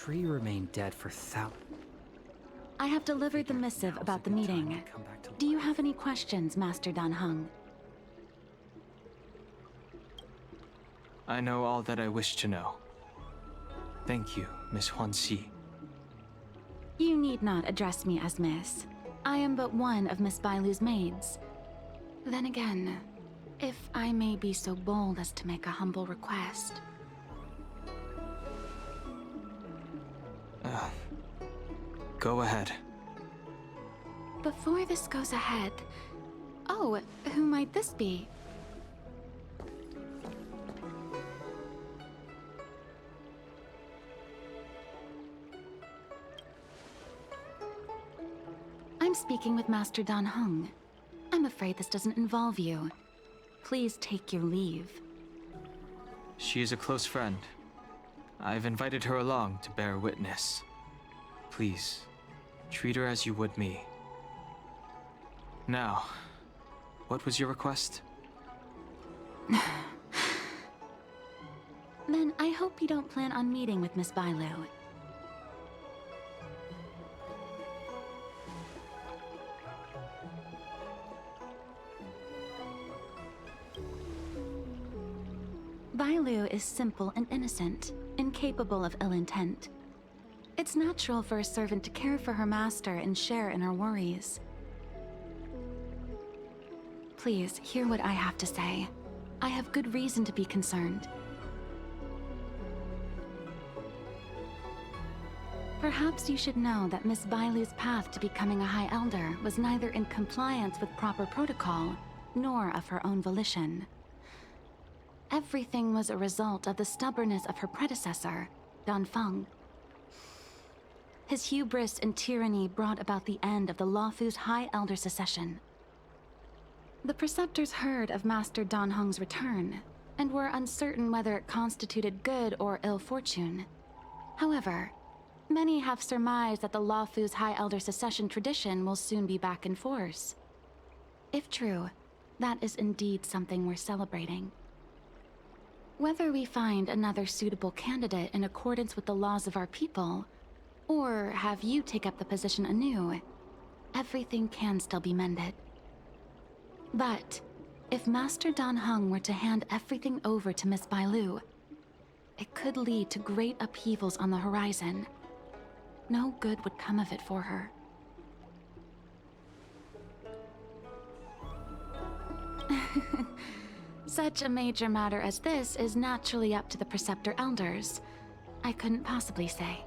tree remained dead for I have delivered the missive about the meeting. Do you have any questions, Master Dan Heng? I know all that I wish to know. Thank you, Miss Huanxi. You need not address me as Miss. I am but one of Miss Bailu's maids. Then again, if I may be so bold as to make a humble request. Go ahead. Before this goes ahead... Oh, who might this be? I'm speaking with Master Dan Heng. I'm afraid this doesn't involve you. Please take your leave. She is a close friend. I've invited her along to bear witness. Please, treat her as you would me. Now, what was your request? Then I hope you don't plan on meeting with Miss Bailu. Bailu is simple and innocent, incapable of ill intent. It's natural for a servant to care for her master and share in her worries. Please, hear what I have to say. I have good reason to be concerned. Perhaps you should know that Miss Bailu's path to becoming a High Elder was neither in compliance with proper protocol, nor of her own volition. Everything was a result of the stubbornness of her predecessor, Dan Feng. His hubris and tyranny brought about the end of the Luofu's High Elder succession. The Preceptors heard of Master Dan Heng's return, and were uncertain whether it constituted good or ill fortune. However, many have surmised that the Luofu's High Elder succession tradition will soon be back in force. If true, that is indeed something worth celebrating. Whether we find another suitable candidate in accordance with the laws of our people, or have you take up the position anew, everything can still be mended. But if Master Dan Heng were to hand everything over to Miss Bailu, it could lead to great upheavals on the horizon. No good would come of it for her. Such a major matter as this is naturally up to the Preceptor Elders. I couldn't possibly say.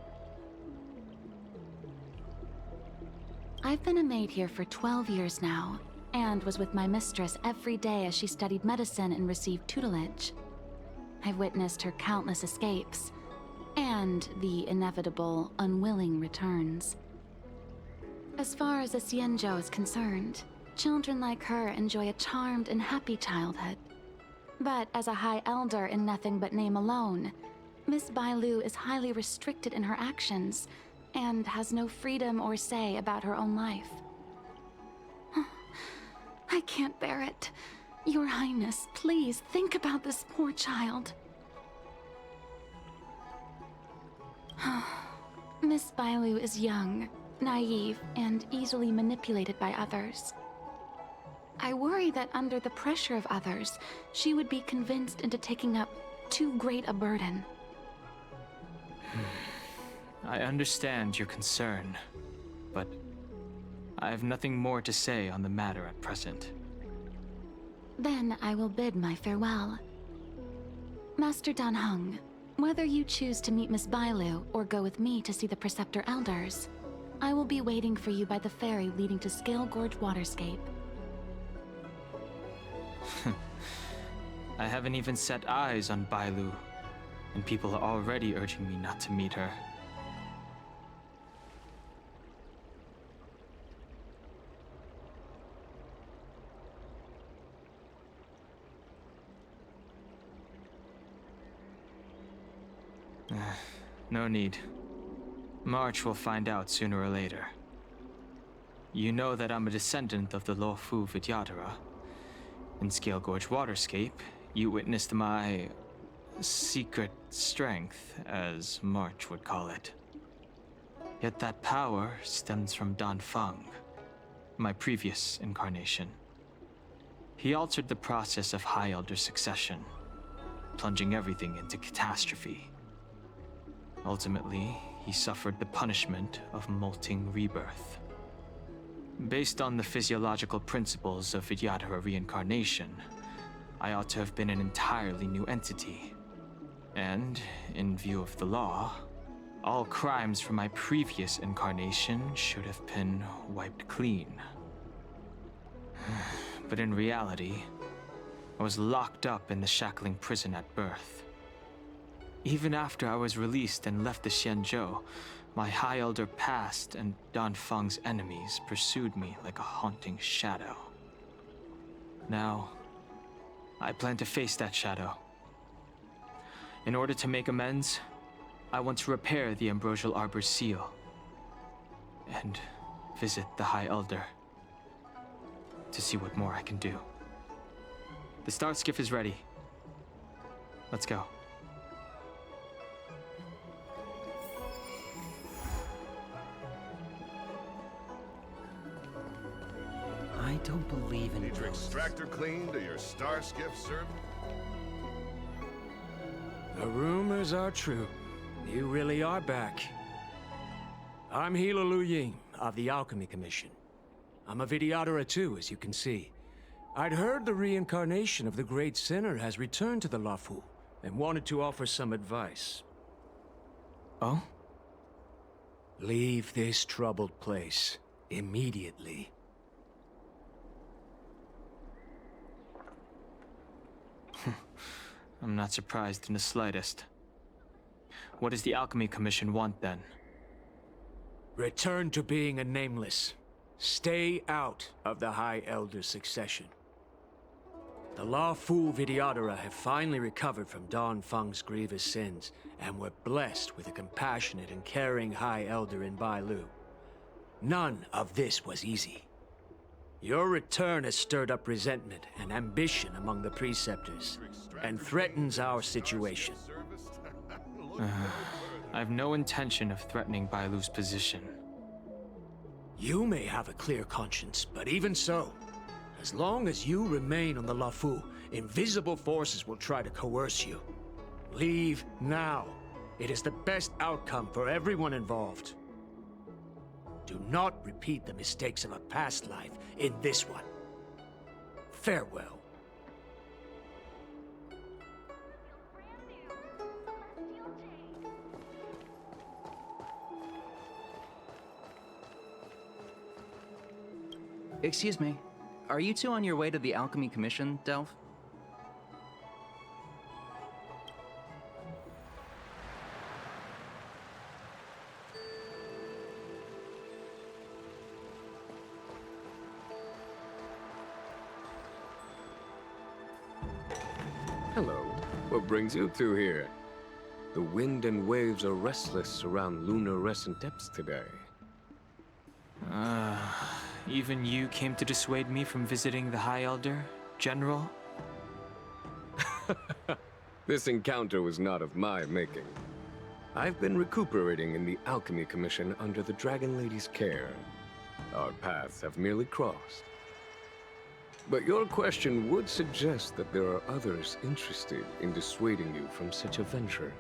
I've been a maid here for 12 years now, and was with my mistress every day as she studied medicine and received tutelage. I've witnessed her countless escapes, and the inevitable, unwilling returns. As far as the Xianzhou is concerned, children like her enjoy a charmed and happy childhood. But as a High Elder in nothing but name alone, Miss Bailu is highly restricted in her actions, and has no freedom or say about her own life. I can't bear it. Your Highness, please think about this poor child. Miss Bailu is young, naive, and easily manipulated by others. I worry that under the pressure of others, she would be convinced into taking up too great a burden. I understand your concern, but I have nothing more to say on the matter at present. Then I will bid my farewell. Master Dan Heng, whether you choose to meet Miss Bailu or go with me to see the Preceptor Elders, I will be waiting for you by the ferry leading to Scale Gorge Waterscape. I haven't even set eyes on Bailu, and people are already urging me not to meet her. No need. March will find out sooner or later. You know that I'm a descendant of the Luofu Vidyadhara. In Scale Gorge Waterscape, you witnessed my secret strength, as March would call it. Yet that power stems from Dan Feng, my previous incarnation. He altered the process of High Elder succession, plunging everything into catastrophe. Ultimately, he suffered the punishment of molting rebirth. Based on the physiological principles of Vidyadhara reincarnation, I ought to have been an entirely new entity. And, in view of the law, all crimes from my previous incarnation should have been wiped clean. But in reality, I was locked up in the shackling prison at birth. Even after I was released and left the Xianzhou, my High Elder past and Dan Feng's enemies pursued me like a haunting shadow. Now, I plan to face that shadow. In order to make amends, I want to repair the Ambrosial Arbor's seal and visit the High Elder to see what more I can do. The star skiff is ready. Let's go. I don't believe in Need your ghosts. extractor cleaned or your star skiff served? The rumors are true. You really are back. I'm Hila Lu Ying of the Alchemy Commission. I'm a Vidyadhara too, as you can see. I'd heard the reincarnation of the Great Sinner has returned to the Luofu and wanted to offer some advice. Oh? Leave this troubled place immediately. I'm not surprised in the slightest. What does the Alchemy Commission want then? Return to being a nameless. Stay out of the High Elder succession. The Luofu Vidyadhara have finally recovered from Dan Feng's grievous sins, and were blessed with a compassionate and caring High Elder in Bailu. None of this was easy. Your return has stirred up resentment and ambition among the preceptors, and threatens our situation. I have no intention of threatening Bailu's position. You may have a clear conscience, but even so, as long as you remain on the Luofu, invisible forces will try to coerce you. Leave now. It is the best outcome for everyone involved. Do not repeat the mistakes of a past life in this one. Farewell. Excuse me. Are you two on your way to the Alchemy Commission, Delph? Hello. What brings you two here? The wind and waves are restless around lunar-rescent depths today. Even you came to dissuade me from visiting the High Elder, General? This encounter was not of my making. I've been recuperating in the Alchemy Commission under the Dragon Lady's care. Our paths have merely crossed. But your question would suggest that there are others interested in dissuading you from such a venture.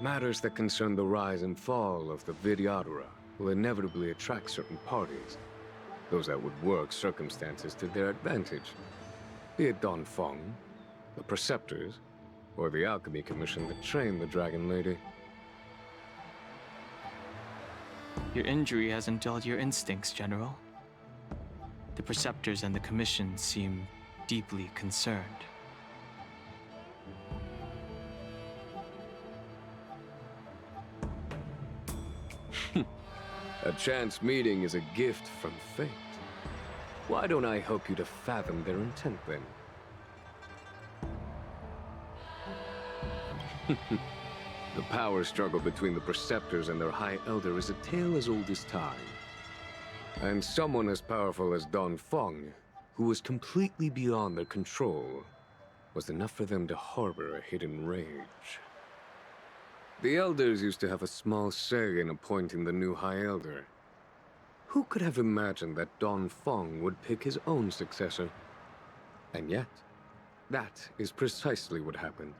Matters that concern the rise and fall of the Vidyadhara will inevitably attract certain parties. Those that would work circumstances to their advantage. Be it Dan Feng, the Preceptors, or the Alchemy Commission that trained the Dragon Lady. Your injury hasn't dulled your instincts, General. The Preceptors and the Commission seem deeply concerned. A chance meeting is a gift from fate. Why don't I help you to fathom their intent, then? The power struggle between the Preceptors and their High Elder is a tale as old as time. And someone as powerful as Dan Feng, who was completely beyond their control, was enough for them to harbor a hidden rage. The Elders used to have a small say in appointing the new High Elder. Who could have imagined that Don Feng would pick his own successor? And yet, that is precisely what happened,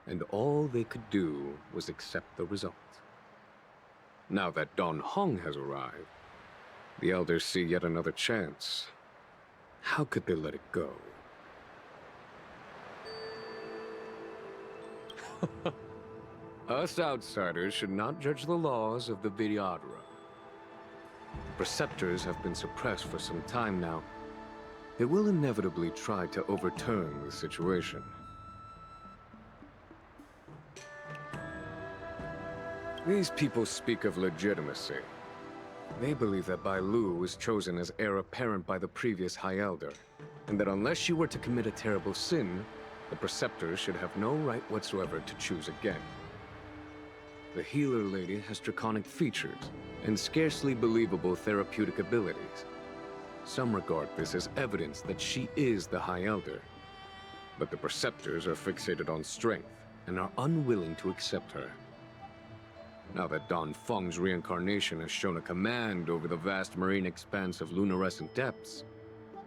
and all they could do was accept the result. Now that Don Hong has arrived, the Elders see yet another chance. How could they let it go? Us outsiders should not judge the laws of the Vidyadhara. The Preceptors have been suppressed for some time now. They will inevitably try to overturn the situation. These people speak of legitimacy. They believe that Bai Lu was chosen as heir apparent by the previous High Elder, and that unless she were to commit a terrible sin, the Preceptors should have no right whatsoever to choose again. The healer lady has draconic features and scarcely believable therapeutic abilities. Some regard this as evidence that she is the High Elder, but the Preceptors are fixated on strength and are unwilling to accept her. Now that Don Feng's reincarnation has shown a command over the vast marine expanse of luminescent depths,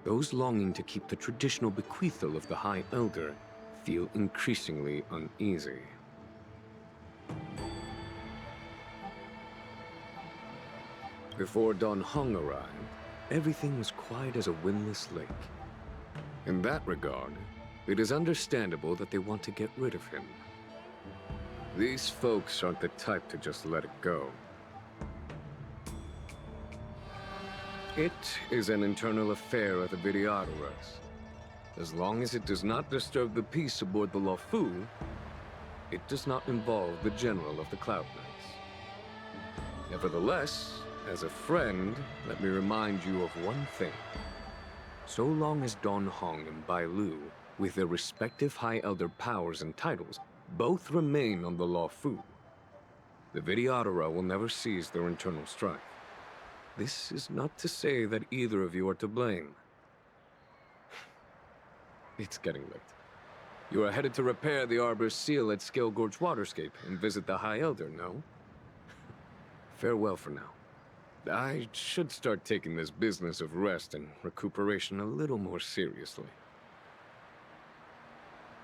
those longing to keep the traditional bequeathal of the High Elder feel increasingly uneasy. Before Don Hong arrived, everything was quiet as a windless lake. In that regard, it is understandable that they want to get rid of him. These folks aren't the type to just let it go. It is an internal affair of the Vidyadharas. As long as it does not disturb the peace aboard the Luofu, it does not involve the General of the Cloud Knights. Nevertheless, as a friend, let me remind you of one thing. So long as Don Hong and Bai Lu, with their respective High Elder powers and titles, both remain on the Luofu, the Vidyadhara will never cease their internal strife. This is not to say that either of you are to blame. It's getting late. You are headed to repair the Arbor's seal at Scale Gorge Waterscape and visit the High Elder, no? Farewell for now. I should start taking this business of rest and recuperation a little more seriously.